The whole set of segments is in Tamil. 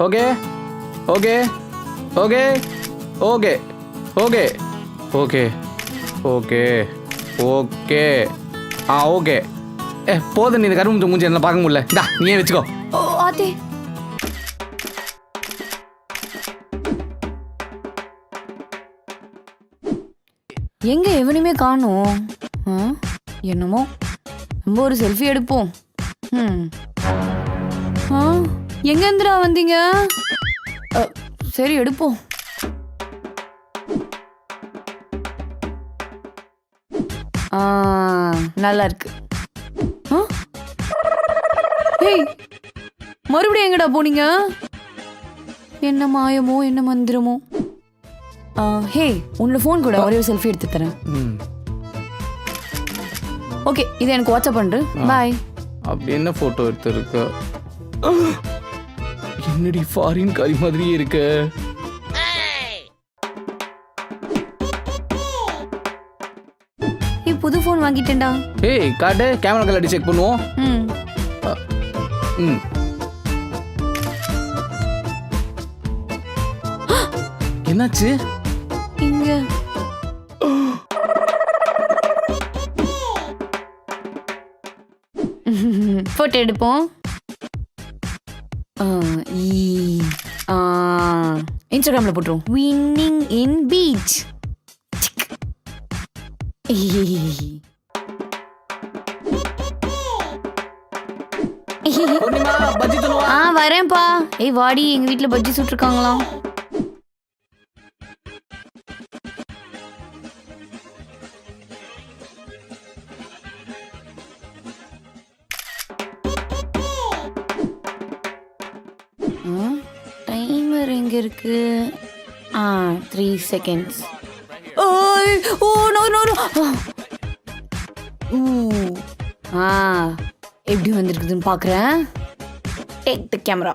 Okay okay okay okay okay okay okay okay okay போதும், நீ இந்த கரும்பு மூஞ்சி என்ன பார்க்க முடியல. இந்தா நீயே வச்சுக்கோ. ஓ ஆத்தே. எங்க எவனையுமே காணோம். என்னமோ நம்ம ஒரு செல்ஃபி எடுப்போம். எங்க இருந்துடா வந்தீங்க? சரி எடுப்போம். நல்லா இருக்கு. மறுபடியும் எங்கடா போனீங்க? என்ன மாயமோ என்ன மந்திரமோ. ஹே, உன்னோட ஃபோன் கூட ஒரே ஒரு செல்ஃபி எடுத்து தரேன். ஓகே, இது எனக்கு வாட்ஸ்அப் பண்ணு. பாய். அப்படி என்ன போட்டோ எடுத்துருக்க? என்னடி ஃபாரின் காரி மாதிரியே இருக்க. புது ஃபோன் வாங்கிட்டேன்டா. ஏய் காட்டு, கேமரா கலடி செக் பண்ணுவோம். என்னாச்சு? இங்க போட்டோ எடுப்போம். இன்ஸ்டாகிராம்ல போட்டுருவோம். வின்னிங் இன் பீச். வரேன்ப்பா. ஏய் வாடி, எங்க வீட்டுல பஜ்ஜி சுட்டுருக்காங்களாம். டைமர் எங்க இருக்கு? 3 seconds. Oh no no no. எப்படி வந்திருக்குதுன்னு பாக்குறேன். Take the camera.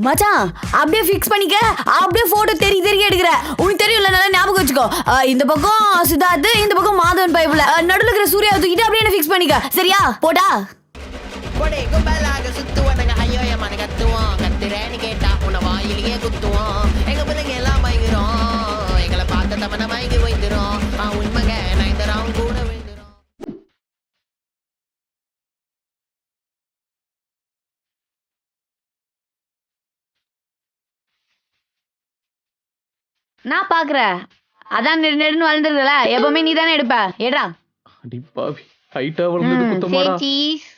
மச்சான், அப்படியே ஃபிக்ஸ் பண்ணிக்க. அப்படியே போட்டோ தெரிய எடுக்கிற. உனக்கு தெரியும்ல, நல்லா ஞாபகம் வச்சுக்கோ. இந்த பக்கம் சித்தார்த், இந்த பக்கம் மாதவன் பைப்புல நடுவில் இருக்கிற சூர்யா தூக்கிட்டு அப்படியே என்ன ஃபிக்ஸ் பண்ணிக்க. சரியா? போடா. கொடை கும்பலாக சுத்துவனங்க ஐயோ மன கத்துவோம். கத்துறேன்னு கேட்டா உன வாயிலேயே குத்துவோம். எங்க பிள்ளைங்க எல்லாம் பயங்கரம். எங்களை பார்த்த தமன மயங்கி வைந்துரும். உண்மைங்க நைந்தரம் கூட விழுந்துரும். நான் பாக்குறேன். அதான் நெடுன்னு வளர்ந்துருதுல, எப்பவுமே நீ தானே எடுப்ப. ஏடா அடி பாவி, ஹைட்டா வளர்ந்தது குத்தமாடா. சீஸ்.